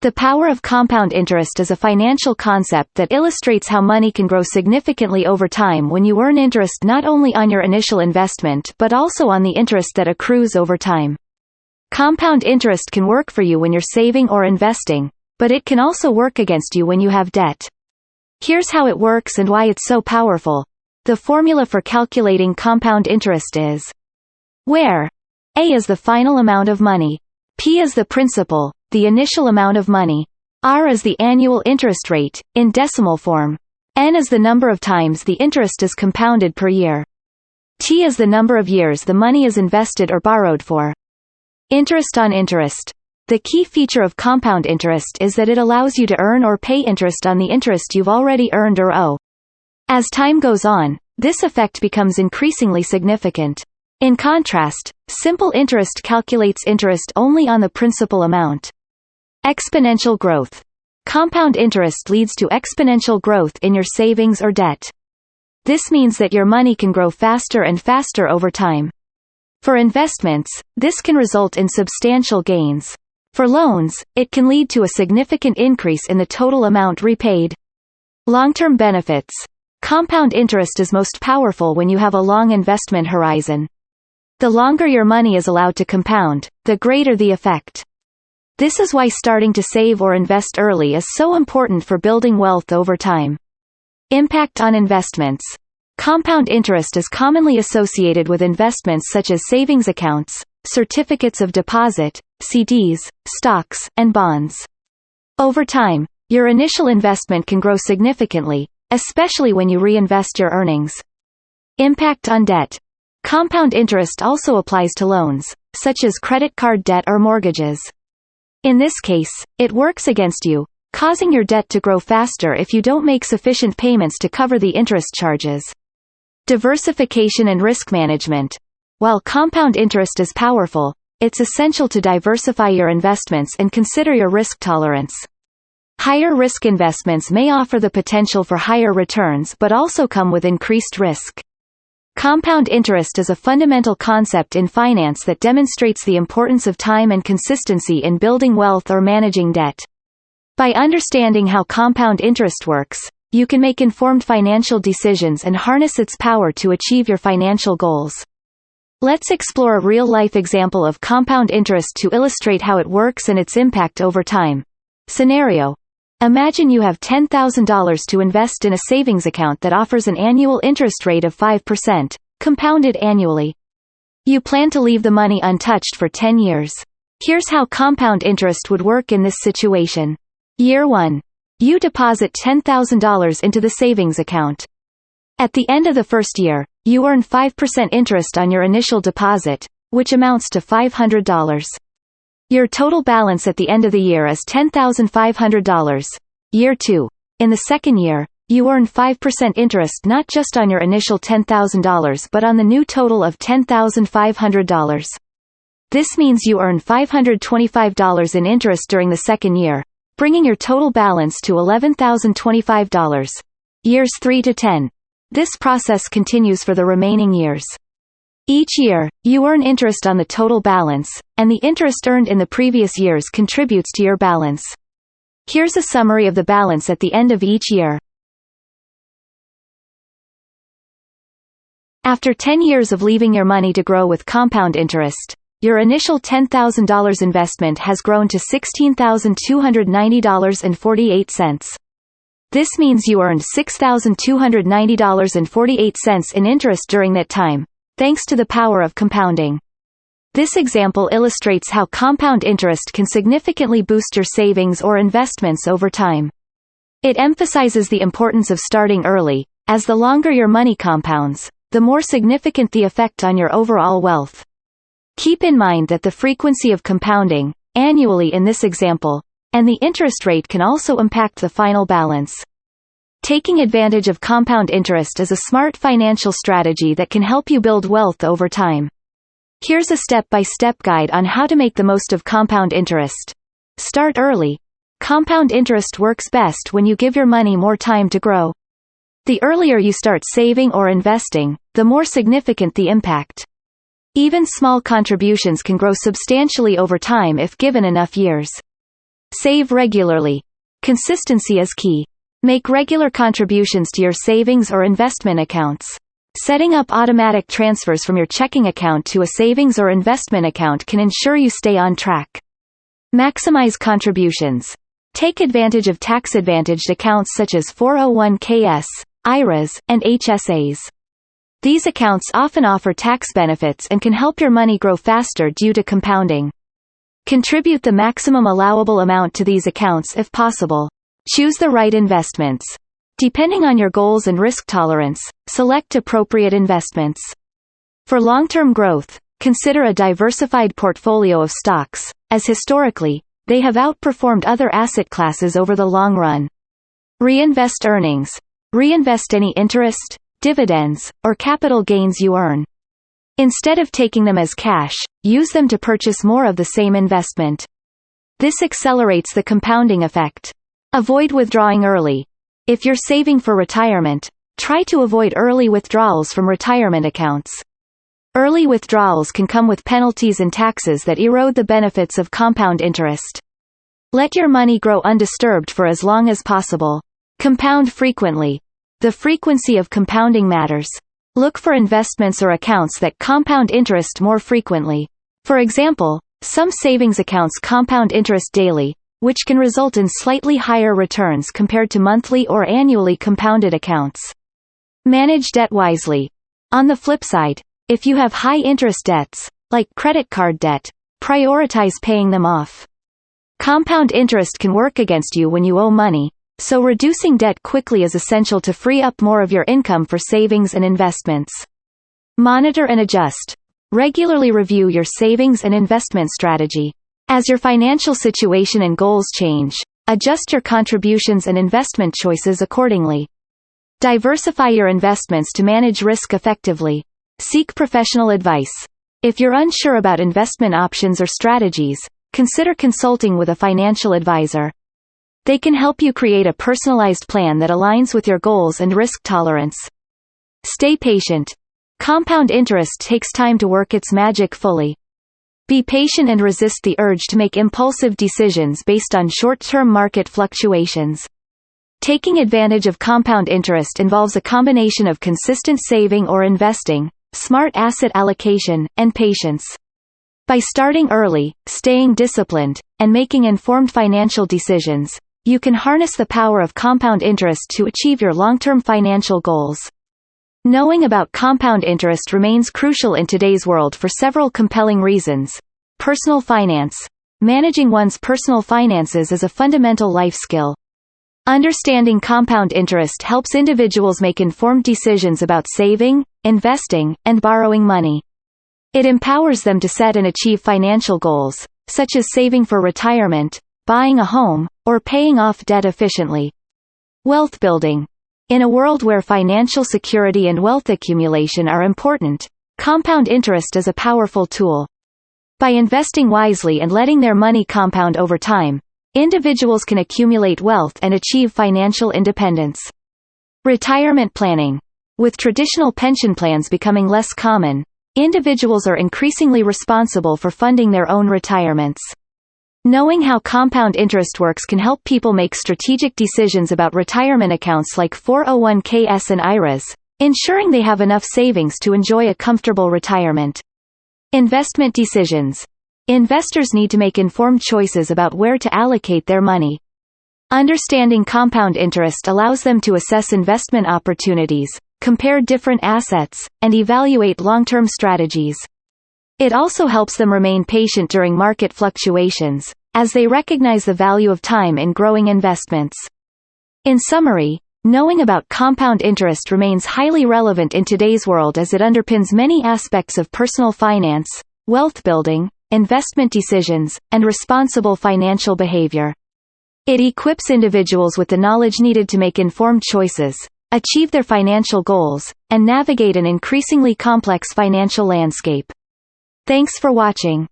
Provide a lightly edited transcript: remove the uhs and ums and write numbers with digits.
The power of compound interest is a financial concept that illustrates how money can grow significantly over time when you earn interest not only on your initial investment but also on the interest that accrues over time. Compound interest can work for you when you're saving or investing, but it can also work against you when you have debt. Here's how it works and why it's so powerful. The formula for calculating compound interest is where A is the final amount of money, P is the principal, the initial amount of money, R is the annual interest rate, in decimal form, N is the number of times the interest is compounded per year, T is the number of years the money is invested or borrowed for. Interest on interest. The key feature of compound interest is that it allows you to earn or pay interest on the interest you've already earned or owe. As time goes on, this effect becomes increasingly significant. In contrast, simple interest calculates interest only on the principal amount. Exponential growth. Compound interest leads to exponential growth in your savings or debt. This means that your money can grow faster and faster over time. For investments, this can result in substantial gains. For loans, it can lead to a significant increase in the total amount repaid. Long-term benefits. Compound interest is most powerful when you have a long investment horizon. The longer your money is allowed to compound, the greater the effect. This is why starting to save or invest early is so important for building wealth over time. Impact on investments. Compound interest is commonly associated with investments such as savings accounts, certificates of deposit, CDs, stocks, and bonds. Over time, your initial investment can grow significantly, especially when you reinvest your earnings. Impact on debt. Compound interest also applies to loans, such as credit card debt or mortgages. In this case, it works against you, causing your debt to grow faster if you don't make sufficient payments to cover the interest charges. Diversification and risk management. While compound interest is powerful, it's essential to diversify your investments and consider your risk tolerance. Higher risk investments may offer the potential for higher returns but also come with increased risk. Compound interest is a fundamental concept in finance that demonstrates the importance of time and consistency in building wealth or managing debt. By understanding how compound interest works, you can make informed financial decisions and harness its power to achieve your financial goals. Let's explore a real-life example of compound interest to illustrate how it works and its impact over time. Scenario. Imagine you have $10,000 to invest in a savings account that offers an annual interest rate of 5%, compounded annually. You plan to leave the money untouched for 10 years. Here's how compound interest would work in this situation. Year 1. You deposit $10,000 into the savings account. At the end of the first year, you earn 5% interest on your initial deposit, which amounts to $500. Your total balance at the end of the year is $10,500. Year 2. In the second year, you earn 5% interest not just on your initial $10,000 but on the new total of $10,500. This means you earn $525 in interest during the second year, bringing your total balance to $11,025. Years 3 to 10. This process continues for the remaining years. Each year, you earn interest on the total balance, and the interest earned in the previous years contributes to your balance. Here's a summary of the balance at the end of each year. After 10 years of leaving your money to grow with compound interest, your initial $10,000 investment has grown to $16,290.48. This means you earned $6,290.48 in interest during that time, thanks to the power of compounding. This example illustrates how compound interest can significantly boost your savings or investments over time. It emphasizes the importance of starting early, as the longer your money compounds, the more significant the effect on your overall wealth. Keep in mind that the frequency of compounding, annually in this example, and the interest rate can also impact the final balance. Taking advantage of compound interest is a smart financial strategy that can help you build wealth over time. Here's a step-by-step guide on how to make the most of compound interest. Start early. Compound interest works best when you give your money more time to grow. The earlier you start saving or investing, the more significant the impact. Even small contributions can grow substantially over time if given enough years. Save regularly. Consistency is key. Make regular contributions to your savings or investment accounts. Setting up automatic transfers from your checking account to a savings or investment account can ensure you stay on track. Maximize contributions. Take advantage of tax-advantaged accounts such as 401ks, IRAs, and HSAs. These accounts often offer tax benefits and can help your money grow faster due to compounding. Contribute the maximum allowable amount to these accounts if possible. Choose the right investments. Depending on your goals and risk tolerance, select appropriate investments. For long-term growth, consider a diversified portfolio of stocks, as historically, they have outperformed other asset classes over the long run. Reinvest earnings. Reinvest any interest, dividends, or capital gains you earn. Instead of taking them as cash, use them to purchase more of the same investment. This accelerates the compounding effect. Avoid withdrawing early. If you're saving for retirement, try to avoid early withdrawals from retirement accounts. Early withdrawals can come with penalties and taxes that erode the benefits of compound interest. Let your money grow undisturbed for as long as possible. Compound frequently. The frequency of compounding matters. Look for investments or accounts that compound interest more frequently. For example, some savings accounts compound interest daily, which can result in slightly higher returns compared to monthly or annually compounded accounts. Manage debt wisely. On the flip side, if you have high-interest debts, like credit card debt, prioritize paying them off. Compound interest can work against you when you owe money, so reducing debt quickly is essential to free up more of your income for savings and investments. Monitor and adjust. Regularly review your savings and investment strategy. As your financial situation and goals change, adjust your contributions and investment choices accordingly. Diversify your investments to manage risk effectively. Seek professional advice. If you're unsure about investment options or strategies, consider consulting with a financial advisor. They can help you create a personalized plan that aligns with your goals and risk tolerance. Stay patient. Compound interest takes time to work its magic fully. Be patient and resist the urge to make impulsive decisions based on short-term market fluctuations. Taking advantage of compound interest involves a combination of consistent saving or investing, smart asset allocation, and patience. By starting early, staying disciplined, and making informed financial decisions, you can harness the power of compound interest to achieve your long-term financial goals. Knowing about compound interest remains crucial in today's world for several compelling reasons. Personal finance. Managing one's personal finances is a fundamental life skill. Understanding compound interest helps individuals make informed decisions about saving, investing, and borrowing money. It empowers them to set and achieve financial goals, such as saving for retirement, buying a home, or paying off debt efficiently. Wealth building. In a world where financial security and wealth accumulation are important, compound interest is a powerful tool. By investing wisely and letting their money compound over time, individuals can accumulate wealth and achieve financial independence. Retirement planning. With traditional pension plans becoming less common, individuals are increasingly responsible for funding their own retirements. Knowing how compound interest works can help people make strategic decisions about retirement accounts like 401ks and IRAs, ensuring they have enough savings to enjoy a comfortable retirement. Investment decisions. Investors need to make informed choices about where to allocate their money. Understanding compound interest allows them to assess investment opportunities, compare different assets, and evaluate long-term strategies. It also helps them remain patient during market fluctuations, as they recognize the value of time in growing investments. In summary, knowing about compound interest remains highly relevant in today's world as it underpins many aspects of personal finance, wealth building, investment decisions, and responsible financial behavior. It equips individuals with the knowledge needed to make informed choices, achieve their financial goals, and navigate an increasingly complex financial landscape. Thanks for watching.